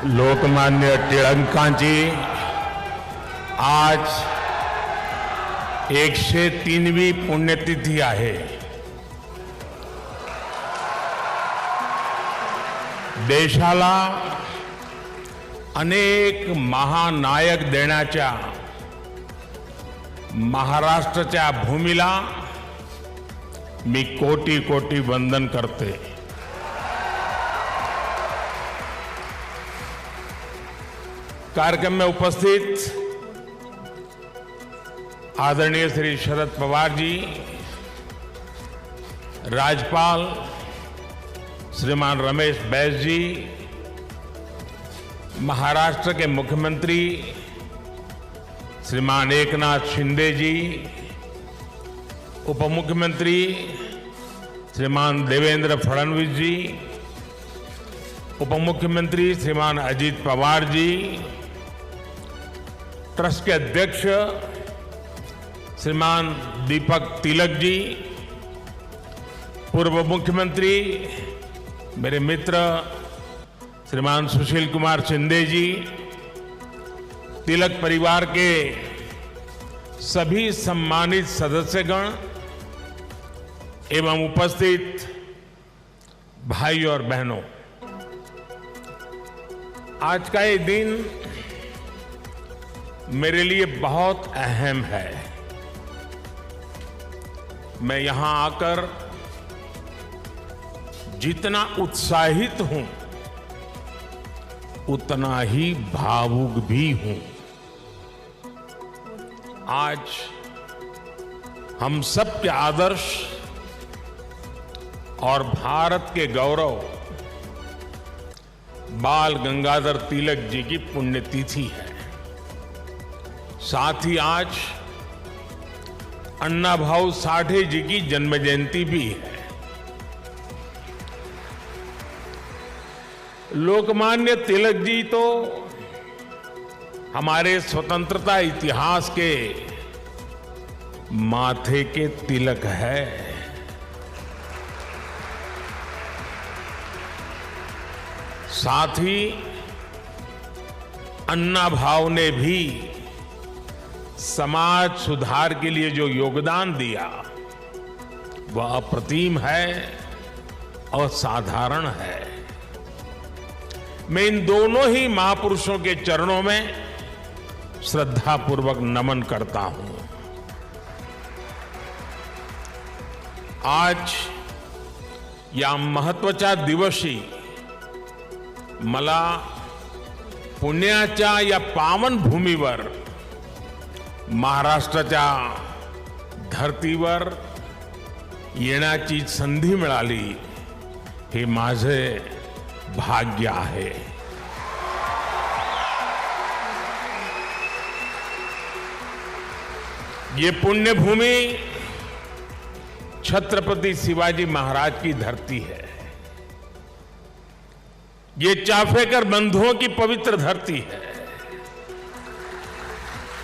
लोकमान्य टिळकांची आज 103वी पुण्यतिथी आहे. देशाला अनेक महानायक देण्याच्या महाराष्ट्राच्या भूमीला मी कोटी कोटी वंदन करते. कार्यक्रम में उपस्थित आदरणीय श्री शरद पवार जी, राज्यपाल श्रीमान रमेश बैस जी, महाराष्ट्र के मुख्यमंत्री श्रीमान एकनाथ शिंदे जी, उप मुख्यमंत्री श्रीमान देवेंद्र फडणवीस जी, उप मुख्यमंत्री श्रीमान अजीत पवार जी, ट्रस्ट के अध्यक्ष श्रीमान दीपक तिलक जी, पूर्व मुख्यमंत्री मेरे मित्र श्रीमान सुशील कुमार शिंदे जी, तिलक परिवार के सभी सम्मानित सदस्यगण एवं उपस्थित भाई और बहनों, आज का ये दिन मेरे लिए बहुत अहम है. मैं यहां आकर जितना उत्साहित हूं उतना ही भावुक भी हूं. आज हम सब के आदर्श और भारत के गौरव बाल गंगाधर तिलक जी की पुण्यतिथि है. साथ ही आज अन्ना भाऊ साठे जी की जन्म जयंती भी है. लोकमान्य तिलक जी तो हमारे स्वतंत्रता इतिहास के माथे के तिलक है. साथ ही अन्ना भाऊ ने भी समाज सुधार के लिए जो योगदान दिया वह अप्रतिम है, असाधारण है. मैं इन दोनों ही महापुरुषों के चरणों में श्रद्धापूर्वक नमन करता हूं. आज या महत्वाचा दिवशी मला पुण्याच्या या पावन भूमीवर महाराष्ट्राच्या धर्तीवर येण्याची संधी मिळाली हे माझे भाग्य आहे. ये पुण्यभूमि छत्रपति शिवाजी महाराज की धरती है. ये चाफेकर बंधुओं की पवित्र धरती है.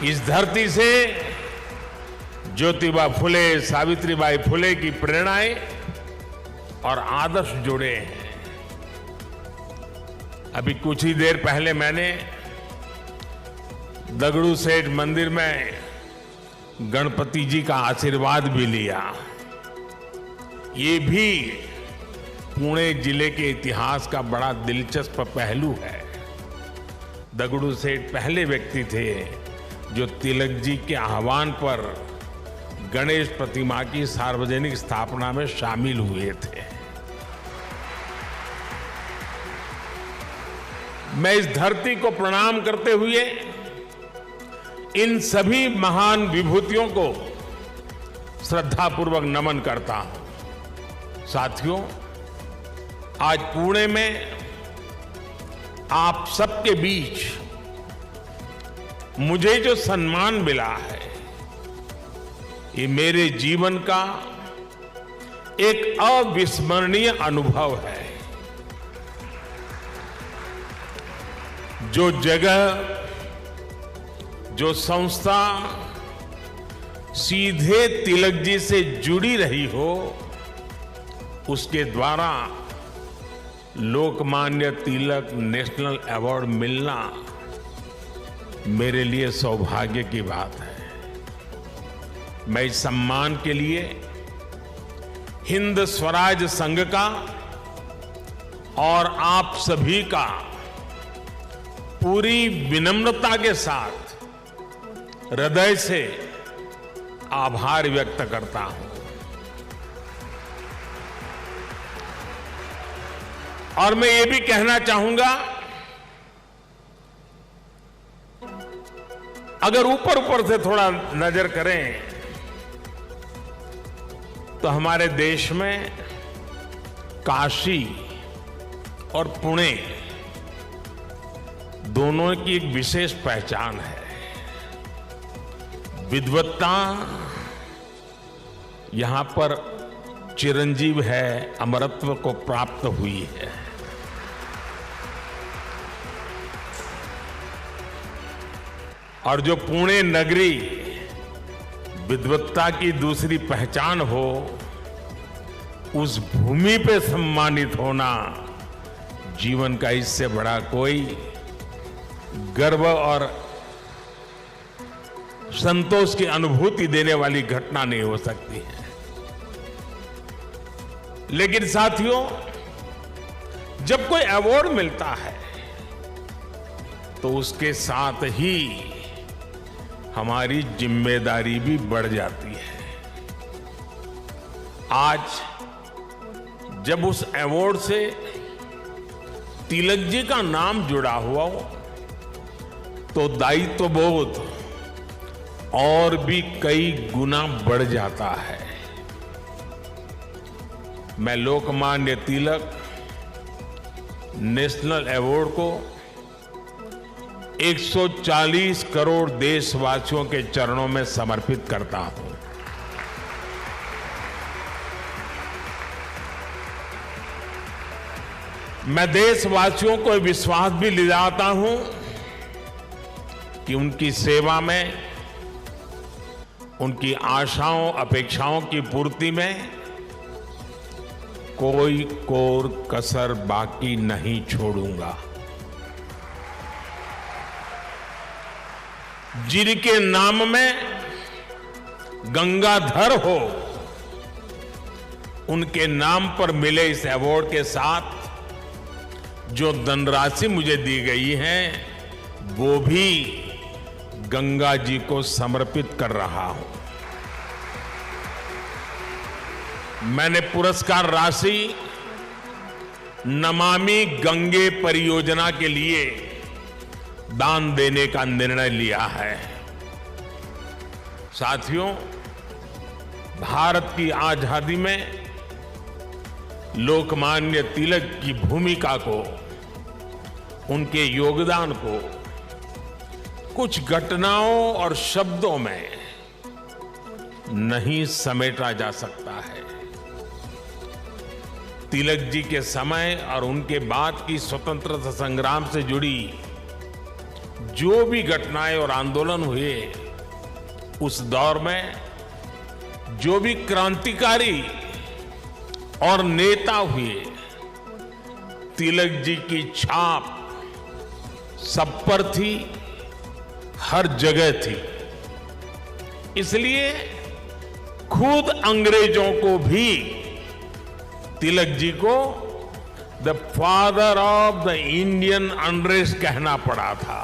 इस धरती से ज्योतिबा फुले, सावित्रीबाई फुले की प्रेरणाएं और आदर्श जुड़े हैं. अभी कुछ ही देर पहले मैंने दगड़ू सेठ मंदिर में गणपति जी का आशीर्वाद भी लिया. ये भी पुणे जिले के इतिहास का बड़ा दिलचस्प पहलू है. दगड़ू सेठ पहले व्यक्ति थे जो तिलक जी के आह्वान पर गणेश प्रतिमा की सार्वजनिक स्थापना में शामिल हुए थे. मैं इस धरती को प्रणाम करते हुए इन सभी महान विभूतियों को श्रद्धापूर्वक नमन करता हूं. साथियों, आज पुणे में आप सबके बीच मुझे जो सम्मान मिला है ये मेरे जीवन का एक अविस्मरणीय अनुभव है. जो जगह, जो संस्था सीधे तिलक जी से जुड़ी रही हो उसके द्वारा लोकमान्य तिलक नेशनल अवार्ड मिलना मेरे लिए सौभाग्य की बात है। मैं इस सम्मान के लिए हिंद स्वराज संघ का और आप सभी का पूरी विनम्रता के साथ हृदय से आभार व्यक्त करता हूं। और मैं ये भी कहना चाहूंगा, अगर ऊपर ऊपर से थोड़ा नजर करें तो हमारे देश में काशी और पुणे दोनों की एक विशेष पहचान है। विद्वत्ता यहां पर चिरंजीव है, अमरत्व को प्राप्त हुई है। और जो पुणे नगरी विद्वत्ता की दूसरी पहचान हो, उस भूमि पे सम्मानित होना जीवन का इससे बड़ा कोई गर्व और संतोष की अनुभूति देने वाली घटना नहीं हो सकती है। लेकिन साथियों, जब कोई अवार्ड मिलता है तो उसके साथ ही हमारी जिम्मेदारी भी बढ़ जाती है। आज जब उस अवार्ड से तिलक जी का नाम जुड़ा हुआ हो तो दायित्व बोध और भी कई गुना बढ़ जाता है। मैं लोकमान्य तिलक नेशनल अवार्ड को 140 करोड़ देशवासियों के चरणों में समर्पित करता हूं। मैं देशवासियों को विश्वास भी दिलाता हूं कि उनकी सेवा में, उनकी आशाओं अपेक्षाओं की पूर्ति में कोई कोर कसर बाकी नहीं छोड़ूंगा। जिनके नाम में गंगाधर हो, उनके नाम पर मिले इस अवार्ड के साथ जो धनराशि मुझे दी गई है वो भी गंगा जी को समर्पित कर रहा हूं। मैंने पुरस्कार राशि नमामि गंगे परियोजना के लिए दान देने का निर्णय लिया है। साथियों, भारत की आजादी में लोकमान्य तिलक की भूमिका को, उनके योगदान को कुछ घटनाओं और शब्दों में नहीं समेटा जा सकता है। तिलक जी के समय और उनके बाद की स्वतंत्रता संग्राम से जुड़ी जो भी घटनाएं और आंदोलन हुए, उस दौर में जो भी क्रांतिकारी और नेता हुए, तिलक जी की छाप सब पर थी, हर जगह थी। इसलिए खुद अंग्रेजों को भी तिलक जी को the father of the Indian unrest कहना पड़ा था।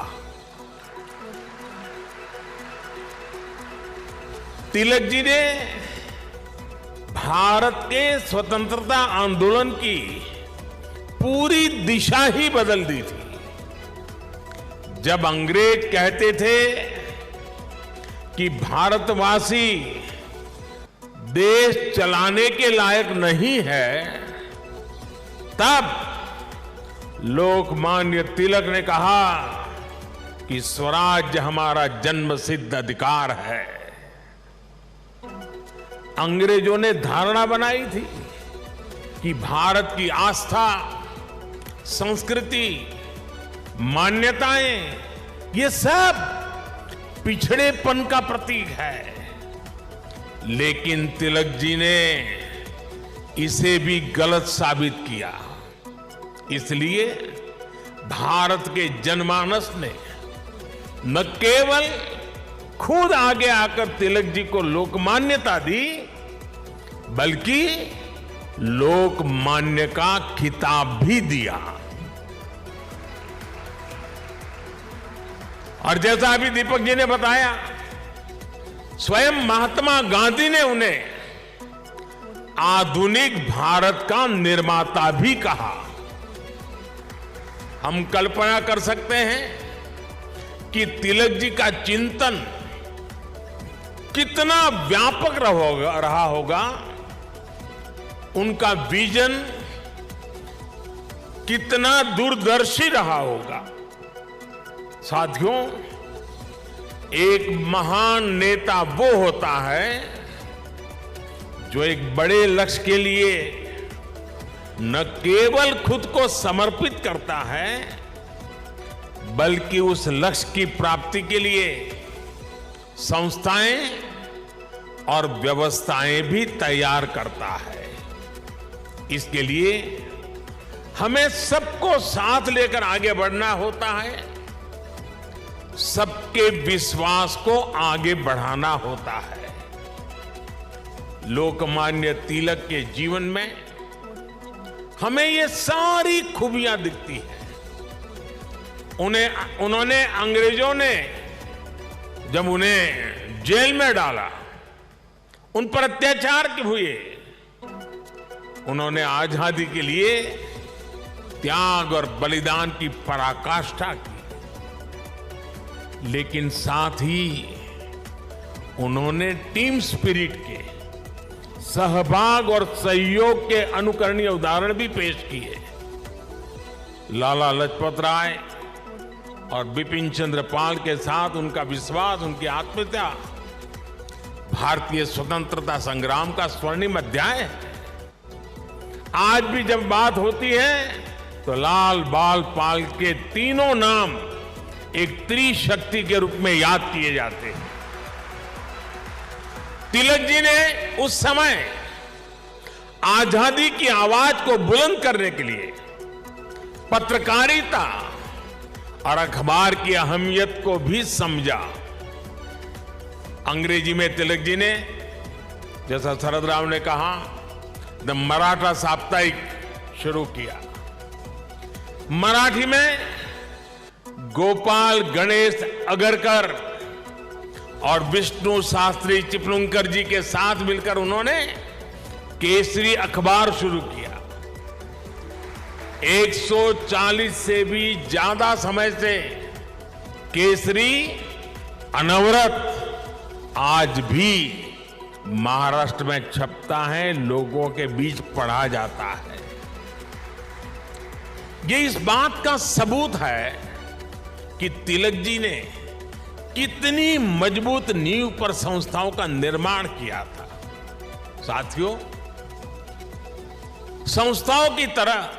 तिलक जी ने भारत के स्वतंत्रता आंदोलन की पूरी दिशा ही बदल दी थी। जब अंग्रेज कहते थे कि भारतवासी देश चलाने के लायक नहीं है, तब लोकमान्य तिलक ने कहा कि स्वराज्य हमारा जन्मसिद्ध अधिकार है। अंग्रेजों ने धारणा बनाई थी कि भारत की आस्था, संस्कृति, मान्यताएं, ये सब पिछड़ेपन का प्रतीक है। लेकिन तिलक जी ने इसे भी गलत साबित किया। इसलिए भारत के जनमानस ने न केवल खुद आगे आकर तिलक जी को लोकमान्यता दी, बल्कि लोकमान्य का खिताब भी दिया। और जैसा अभी दीपक जी ने बताया, स्वयं महात्मा गांधी ने उन्हें आधुनिक भारत का निर्माता भी कहा। हम कल्पना कर सकते हैं कि तिलक जी का चिंतन कितना व्यापक रहा होगा, उनका विजन कितना दूरदर्शी रहा होगा। साथियों, एक महान नेता वो होता है जो एक बड़े लक्ष्य के लिए न केवल खुद को समर्पित करता है, बल्कि उस लक्ष्य की प्राप्ति के लिए संस्थाएं और व्यवस्थाएं भी तैयार करता है। इसके लिए हमें सबको साथ लेकर आगे बढ़ना होता है, सबके विश्वास को आगे बढ़ाना होता है। लोकमान्य तिलक के जीवन में हमें ये सारी खूबियां दिखती हैं। उन्होंने अंग्रेजों ने जब उन्हें जेल में डाला, उन पर अत्याचार हुए, उन्होंने आजादी के लिए त्याग और बलिदान की पराकाष्ठा की, लेकिन साथ ही उन्होंने टीम स्पिरिट के, सहभाग और सहयोग के अनुकरणीय उदाहरण भी पेश किए। लाला लाजपत राय और बिपिन चंद्र पाल के साथ उनका विश्वास, उनकी आत्मीयता भारतीय स्वतंत्रता संग्राम का स्वर्णिम अध्याय है। आज भी जब बात होती है तो लाल बाल पाल के तीनों नाम एक त्रिशक्ति के रूप में याद किए जाते हैं। तिलक जी ने उस समय आजादी की आवाज को बुलंद करने के लिए पत्रकारिता और अखबार की अहमियत को भी समझा। अंग्रेजी में तिलक जी ने, जैसा शरद राव ने कहा, द मराठा साप्ताहिक शुरू किया। मराठी में गोपाल गणेश अगरकर और विष्णु शास्त्री चिपलुंकर जी के साथ मिलकर उन्होंने केसरी अखबार शुरू किया। 140 से भी ज्यादा समय से केसरी अनवरत आज भी महाराष्ट्र में छपता है, लोगों के बीच पढ़ा जाता है। ये इस बात का सबूत है कि तिलक जी ने कितनी मजबूत नींव पर संस्थाओं का निर्माण किया था। साथियों, संस्थाओं की तरह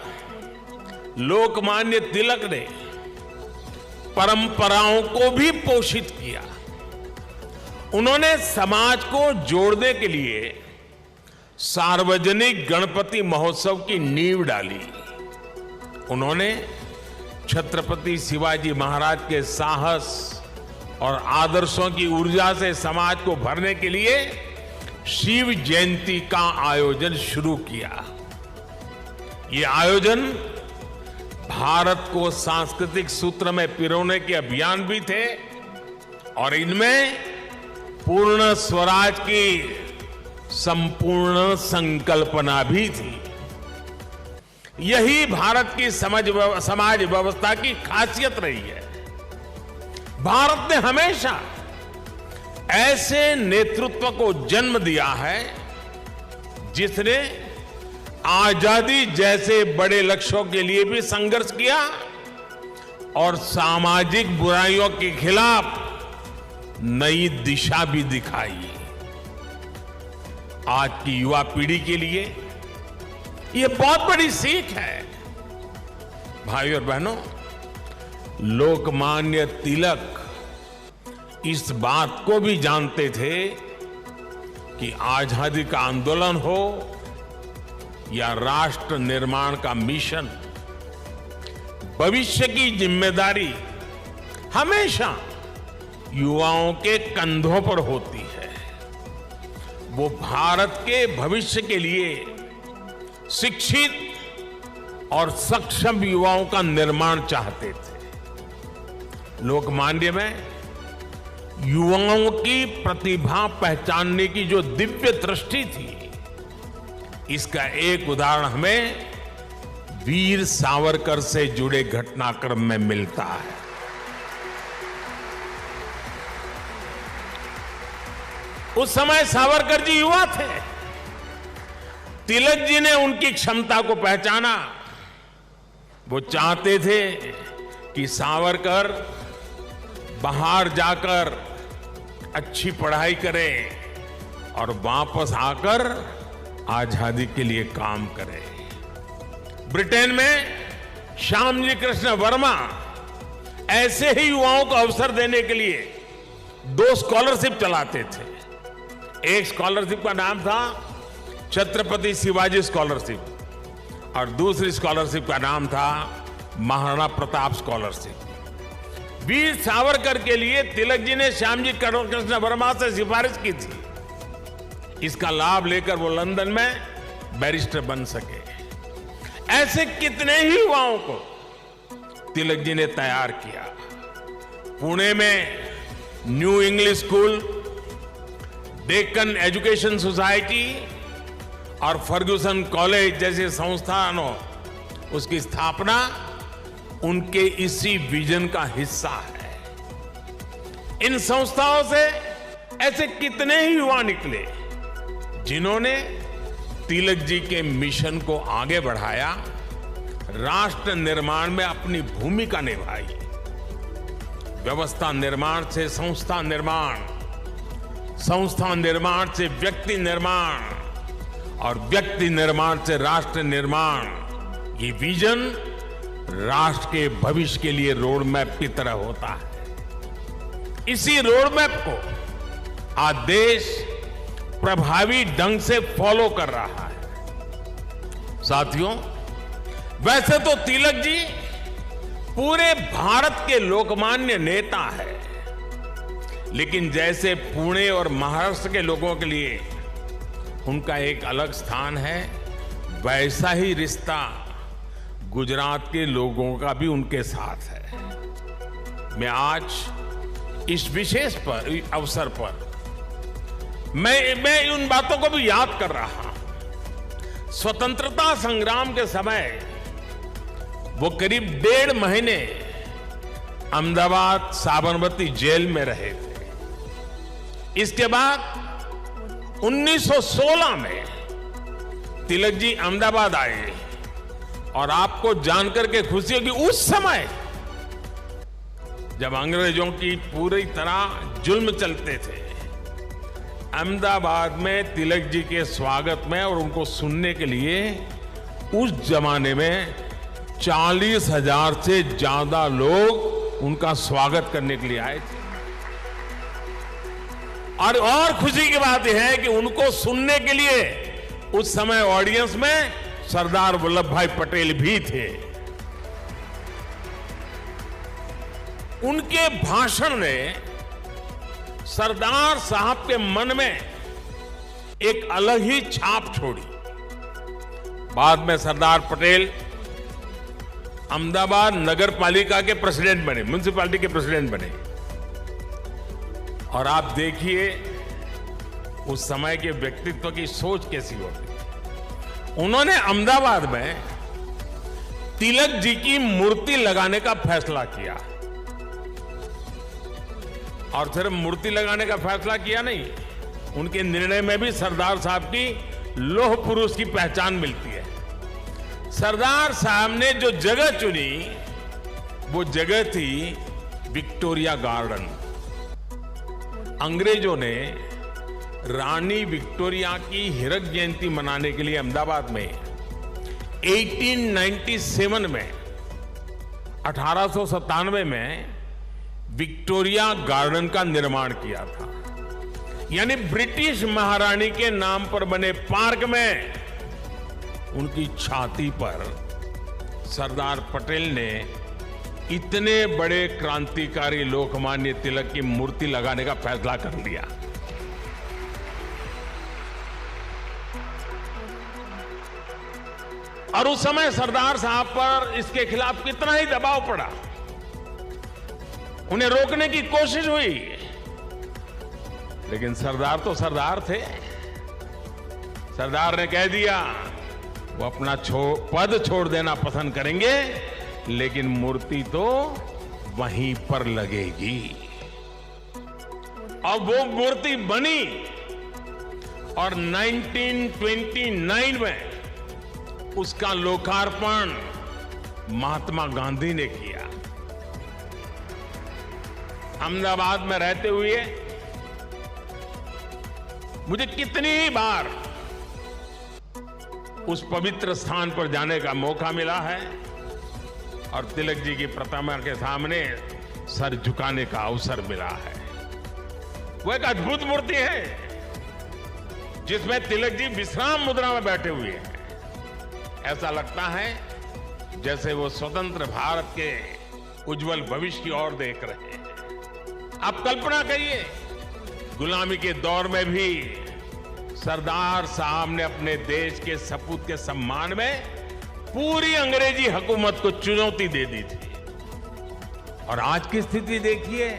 लोकमान्य तिलक ने परंपराओं को भी पोषित किया। उन्होंने समाज को जोड़ने के लिए सार्वजनिक गणपति महोत्सव की नींव डाली। उन्होंने छत्रपति शिवाजी महाराज के साहस और आदर्शों की ऊर्जा से समाज को भरने के लिए शिव जयंती का आयोजन शुरू किया। ये आयोजन भारत को सांस्कृतिक सूत्र में पिरोने के अभियान भी थे और इनमें पूर्ण स्वराज की संपूर्ण संकल्पना भी थी। यही भारत की समाज व्यवस्था की खासियत रही है। भारत ने हमेशा ऐसे नेतृत्व को जन्म दिया है जिसने आजादी जैसे बड़े लक्ष्यों के लिए भी संघर्ष किया और सामाजिक बुराइयों के खिलाफ नई दिशा भी दिखाई। आज की युवा पीढ़ी के लिए यह बहुत बड़ी सीख है। भाइयों और बहनों, लोकमान्य तिलक इस बात को भी जानते थे कि आजादी का आंदोलन हो या राष्ट्र निर्माण का मिशन, भविष्य की जिम्मेदारी हमेशा युवाओं के कंधों पर होती है। वो भारत के भविष्य के लिए शिक्षित और सक्षम युवाओं का निर्माण चाहते थे। लोकमान्य में युवाओं की प्रतिभा पहचानने की जो दिव्य दृष्टि थी, इसका एक उदाहरण हमें वीर सावरकर से जुड़े घटनाक्रम में मिलता है। उस समय सावरकर जी युवा थे। तिलक जी ने उनकी क्षमता को पहचाना। वो चाहते थे कि सावरकर बाहर जाकर अच्छी पढ़ाई करें और वापस आकर आजादी के लिए काम करें। ब्रिटेन में श्यामजी कृष्ण वर्मा ऐसे ही युवाओं को अवसर देने के लिए 2 स्कॉलरशिप चलाते थे। एक स्कॉलरशिप का नाम था छत्रपति शिवाजी स्कॉलरशिप और दूसरी स्कॉलरशिप का नाम था महाराणा प्रताप स्कॉलरशिप। वीर सावरकर के लिए तिलक जी ने श्यामजी कृष्ण वर्मा से सिफारिश की थी। इसका लाभ लेकर वो लंदन में बैरिस्टर बन सके। ऐसे कितने ही युवाओं को तिलक जी ने तैयार किया। पुणे में new English school, Deccan education society और फर्ग्यूसन कॉलेज जैसे संस्थानों, उसकी स्थापना उनके इसी विजन का हिस्सा है। इन संस्थाओं से ऐसे कितने ही युवा निकले जिन्होंने तिलक जी के मिशन को आगे बढ़ाया, राष्ट्र निर्माण में अपनी भूमिका निभाई। व्यवस्था निर्माण से संस्था निर्माण, संस्था निर्माण से व्यक्ति निर्माण और व्यक्ति निर्माण से राष्ट्र निर्माण। ये विजन राष्ट्र के भविष्य के लिए रोड मैप की तरह होता है। इसी रोड मैप को आज देश प्रभावी ढंग से फॉलो कर रहा है। साथियों, वैसे तो तिलक जी पूरे भारत के लोकमान्य नेता है, लेकिन जैसे पुणे और महाराष्ट्र के लोगों के लिए उनका एक अलग स्थान है, वैसा ही रिश्ता गुजरात के लोगों का भी उनके साथ है। मैं आज इस विशेष अवसर पर मैं उन बातों को भी याद कर रहा हूं। स्वतंत्रता संग्राम के समय वो करीब 1.5 महीने अहमदाबाद साबरमती जेल में रहे थे। इसके बाद 1916 में तिलक जी अहमदाबाद आए और आपको जानकर के खुशी होगी, उस समय जब अंग्रेजों की पूरी तरह जुल्म चलते थे, अहमदाबाद में तिलक जी के स्वागत में और उनको सुनने के लिए उस जमाने में 40,000 से ज्यादा लोग उनका स्वागत करने के लिए आए थे। और खुशी की बात यह है कि उनको सुनने के लिए उस समय ऑडियंस में सरदार वल्लभ भाई पटेल भी थे। उनके भाषण ने सरदार साहब के मन में एक अलग ही छाप छोड़ी। बाद में सरदार पटेल अहमदाबाद नगर पालिका के प्रेसिडेंट बने, म्युनिसिपैलिटी के प्रेसिडेंट बने। और आप देखिए उस समय के व्यक्तित्व की सोच कैसी होती। उन्होंने अहमदाबाद में तिलक जी की मूर्ति लगाने का फैसला किया। और सिर्फ मूर्ति लगाने का फैसला किया नहीं, उनके निर्णय में भी सरदार साहब की लौह पुरुष की पहचान मिलती है। सरदार साहब ने जो जगह चुनी वो जगह थी विक्टोरिया गार्डन। अंग्रेजों ने रानी विक्टोरिया की हीरक जयंती मनाने के लिए अहमदाबाद में 1897 में 1897 में विक्टोरिया गार्डन का निर्माण किया था। यानी ब्रिटिश महारानी के नाम पर बने पार्क में उनकी छाती पर सरदार पटेल ने इतने बड़े क्रांतिकारी लोकमान्य तिलक की मूर्ति लगाने का फैसला कर लिया। और उस समय सरदार साहब पर इसके खिलाफ कितना ही दबाव पड़ा, उन्हें रोकने की कोशिश हुई, लेकिन सरदार तो सरदार थे। सरदार ने कह दिया वो अपना पद छोड़ देना पसंद करेंगे, लेकिन मूर्ति तो वहीं पर लगेगी। और वो मूर्ति बनी और 1929 में उसका लोकार्पण महात्मा गांधी ने किया। अहमदाबाद में रहते हुए मुझे कितनी ही बार उस पवित्र स्थान पर जाने का मौका मिला है और तिलक जी की प्रतिमा के सामने सर झुकाने का अवसर मिला है। वो एक अद्भुत मूर्ति है जिसमें तिलक जी विश्राम मुद्रा में बैठे हुए हैं। ऐसा लगता है जैसे वो स्वतंत्र भारत के उज्जवल भविष्य की ओर देख रहे हैं। आप कल्पना करिए, गुलामी के दौर में भी सरदार साहब ने अपने देश के सपूत के सम्मान में पूरी अंग्रेजी हुकूमत को चुनौती दे दी थी। और आज की स्थिति देखिए,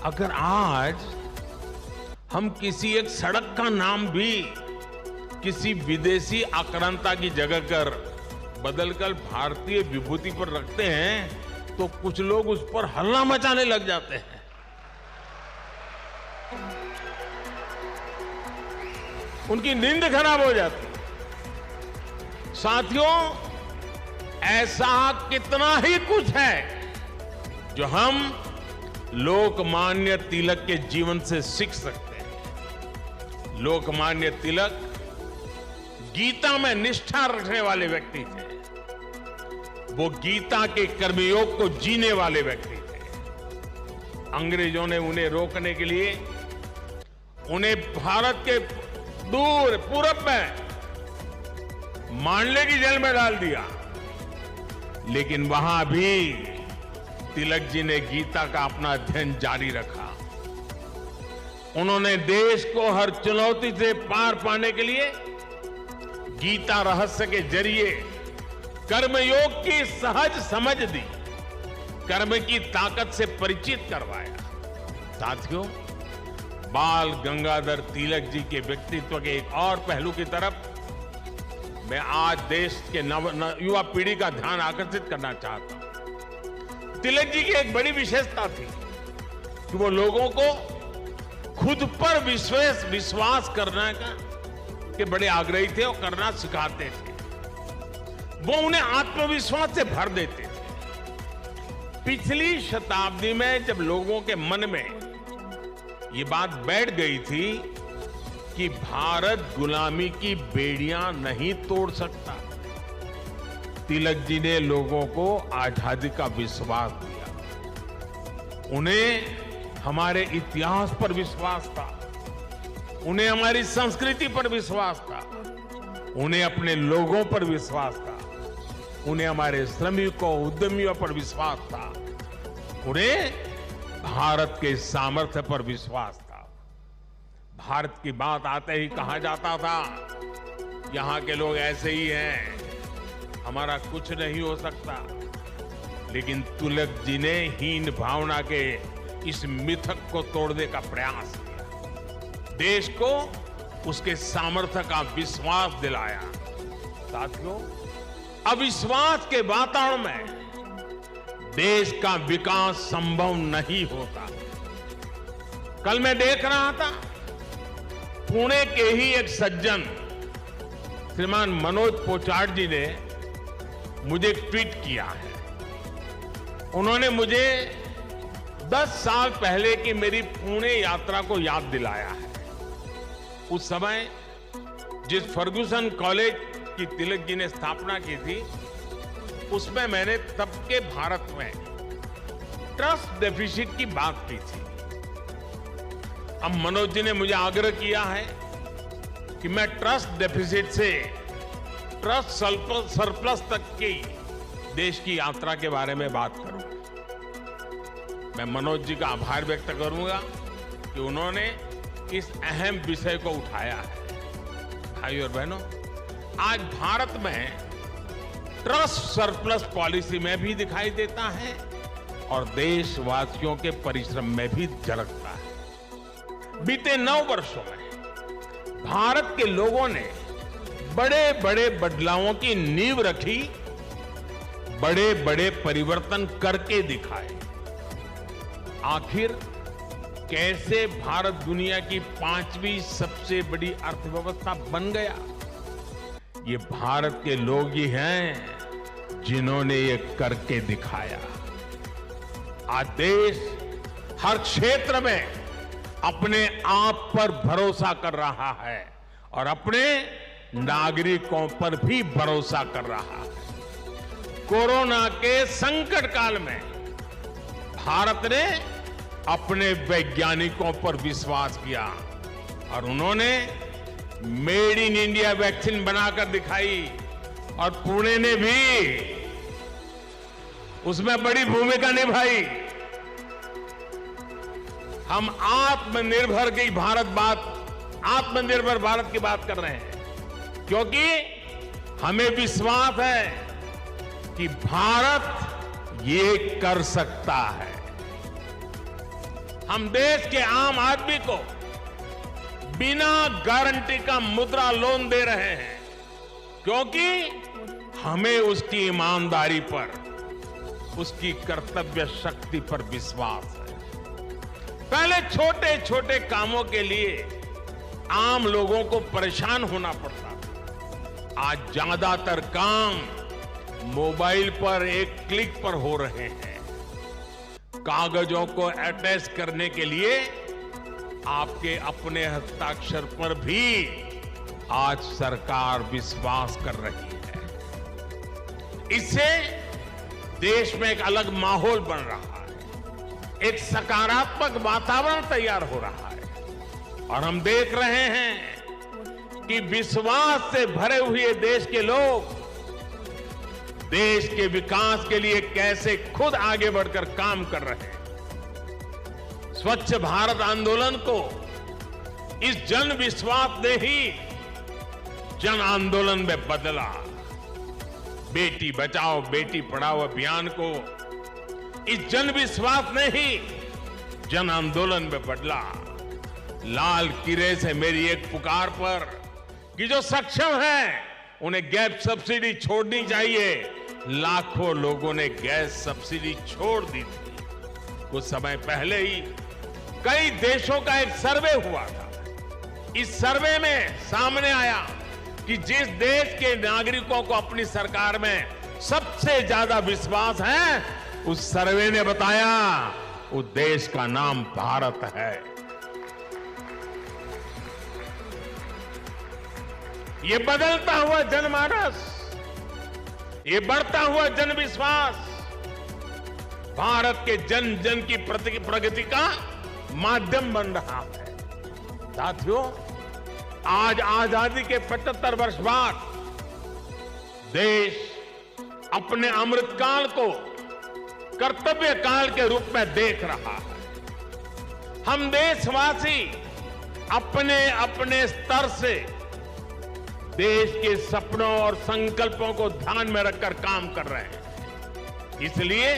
अगर आज हम किसी एक सड़क का नाम भी किसी विदेशी आक्रांता की जगह कर बदलकर भारतीय विभूति पर रखते हैं तो कुछ लोग उस पर हल्ला मचाने लग जाते हैं। उनकी नींद खराब हो जाती है। साथियों, ऐसा कितना ही कुछ है जो हम लोकमान्य तिलक के जीवन से सीख सकते हैं। लोकमान्य तिलक गीता में निष्ठा रखने वाले व्यक्ति थे। वो गीता के कर्मयोग को जीने वाले व्यक्ति थे। अंग्रेजों ने उन्हें रोकने के लिए उन्हें भारत के दूर पूरब में मांडले की जेल में डाल दिया, लेकिन वहां भी तिलक जी ने गीता का अपना अध्ययन जारी रखा। उन्होंने देश को हर चुनौती से पार पाने के लिए गीता रहस्य के जरिए कर्मयोग की सहज समझ दी, कर्म की ताकत से परिचित करवाया। साथियों, बाल गंगाधर तिलक जी के व्यक्तित्व के एक और पहलू की तरफ मैं आज देश के युवा पीढ़ी का ध्यान आकर्षित करना चाहता हूं। तिलक जी की एक बड़ी विशेषता थी कि वो लोगों को खुद पर विश्वास करने के बड़े आग्रही थे और करना सिखाते थे। वो उन्हें आत्मविश्वास से भर देते थे। पिछली शताब्दी में जब लोगों के मन में ये बात बैठ गई थी कि भारत गुलामी की बेड़ियां नहीं तोड़ सकता, तिलक जी ने लोगों को आजादी का विश्वास दिया। उन्हें हमारे इतिहास पर विश्वास था, उन्हें हमारी संस्कृति पर विश्वास था, उन्हें अपने लोगों पर विश्वास था, उन्हें हमारे श्रमिकों उद्यमियों पर विश्वास था, उन्हें भारत के सामर्थ्य पर विश्वास था। भारत की बात आते ही कहा जाता था यहां के लोग ऐसे ही हैं, हमारा कुछ नहीं हो सकता। लेकिन तिलक जी ने हीन भावना के इस मिथक को तोड़ने का प्रयास किया, देश को उसके सामर्थ्य का विश्वास दिलाया। साथियों, अविश्वास के वातावरण में देश का विकास संभव नहीं होता। कल मैं देख रहा था, पुणे के ही एक सज्जन श्रीमान मनोज पोचाट जी ने मुझे ट्वीट किया है। उन्होंने मुझे 10 साल पहले की मेरी पुणे यात्रा को याद दिलाया है। उस समय जिस फर्गुसन कॉलेज की तिलक जी ने स्थापना की थी, उसमें मैंने तब के भारत में ट्रस्ट डेफिसिट की बात की थी। अब मनोज जी ने मुझे आग्रह किया है कि मैं ट्रस्ट डेफिसिट से ट्रस्ट सरप्लस तक की देश की यात्रा के बारे में बात करूं। मैं मनोज जी का आभार व्यक्त करूंगा कि उन्होंने इस अहम विषय को उठाया है। भाइयों और बहनों, आज भारत में ट्रस्ट सरप्लस पॉलिसी में भी दिखाई देता है और देशवासियों के परिश्रम में भी झलकता है। बीते 9 वर्षों में भारत के लोगों ने बड़े बड़े बदलावों की नींव रखी, बड़े बड़े परिवर्तन करके दिखाए। आखिर कैसे भारत दुनिया की 5वीं सबसे बड़ी अर्थव्यवस्था बन गया? ये भारत के लोग ही हैं जिन्होंने ये करके दिखाया। आज देश हर क्षेत्र में अपने आप पर भरोसा कर रहा है और अपने नागरिकों पर भी भरोसा कर रहा है। कोरोना के संकट काल में भारत ने अपने वैज्ञानिकों पर विश्वास किया और उन्होंने मेड इन इंडिया वैक्सीन बनाकर दिखाई और पुणे ने भी उसमें बड़ी भूमिका निभाई। हम आत्मनिर्भर भारत की बात कर रहे हैं क्योंकि हमें विश्वास है कि भारत ये कर सकता है। हम देश के आम आदमी को बिना गारंटी का मुद्रा लोन दे रहे हैं क्योंकि हमें उसकी ईमानदारी पर, उसकी कर्तव्य शक्ति पर विश्वास है। पहले छोटे छोटे कामों के लिए आम लोगों को परेशान होना पड़ता था। आज ज्यादातर काम मोबाइल पर एक क्लिक पर हो रहे हैं। कागजों को अटैच करने के लिए आपके अपने हस्ताक्षर पर भी आज सरकार विश्वास कर रही है। इससे देश में एक अलग माहौल बन रहा है, एक सकारात्मक वातावरण तैयार हो रहा है और हम देख रहे हैं कि विश्वास से भरे हुए देश के लोग देश के विकास के लिए कैसे खुद आगे बढ़कर काम कर रहे हैं। स्वच्छ भारत आंदोलन को इस जन विश्वास ने ही जन आंदोलन में बदला। बेटी बचाओ बेटी पढ़ाओ अभियान को इस जन विश्वास ने ही जन आंदोलन में बदला। लाल किले से मेरी एक पुकार पर कि जो सक्षम है उन्हें गैस सब्सिडी छोड़नी चाहिए, लाखों लोगों ने गैस सब्सिडी छोड़ दी थी। कुछ समय पहले ही कई देशों का एक सर्वे हुआ था। इस सर्वे में सामने आया कि जिस देश के नागरिकों को अपनी सरकार में सबसे ज्यादा विश्वास है, उस सर्वे ने बताया उस देश का नाम भारत है। ये बदलता हुआ जनमानस, ये बढ़ता हुआ जनविश्वास भारत के जन जन की प्रगति का माध्यम बन रहा है। साथियों, आज आजादी के 75 वर्ष बाद देश अपने अमृतकाल को कर्तव्य काल के रूप में देख रहा है। हम देशवासी अपने अपने स्तर से देश के सपनों और संकल्पों को ध्यान में रखकर काम कर रहे हैं। इसलिए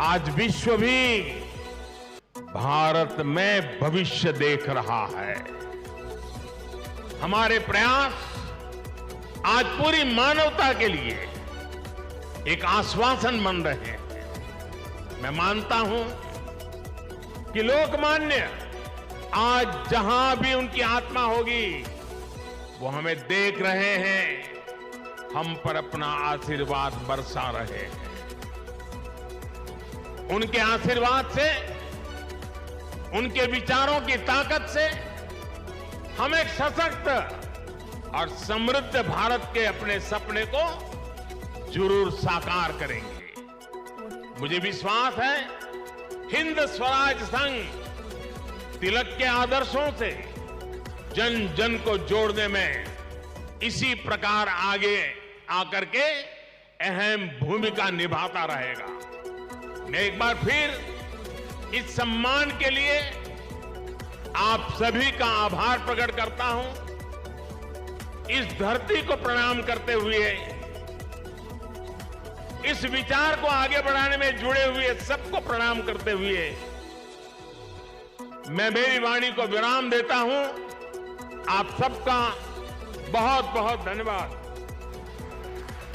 आज विश्व भी भारत में भविष्य देख रहा है। हमारे प्रयास आज पूरी मानवता के लिए एक आश्वासन बन रहे हैं। मैं मानता हूं कि लोकमान्य आज जहां भी उनकी आत्मा होगी वो हमें देख रहे हैं, हम पर अपना आशीर्वाद बरसा रहे हैं। उनके आशीर्वाद से, उनके विचारों की ताकत से हम एक सशक्त और समृद्ध भारत के अपने सपने को जरूर साकार करेंगे। मुझे विश्वास है हिंद स्वराज संघ तिलक के आदर्शों से जन जन को जोड़ने में इसी प्रकार आगे आकर के अहम भूमिका निभाता रहेगा। मैं एक बार फिर इस सम्मान के लिए आप सभी का आभार प्रकट करता हूं। इस धरती को प्रणाम करते हुए, इस विचार को आगे बढ़ाने में जुड़े हुए सबको प्रणाम करते हुए मैं मेरी वाणी को विराम देता हूं। आप सबका बहुत बहुत धन्यवाद।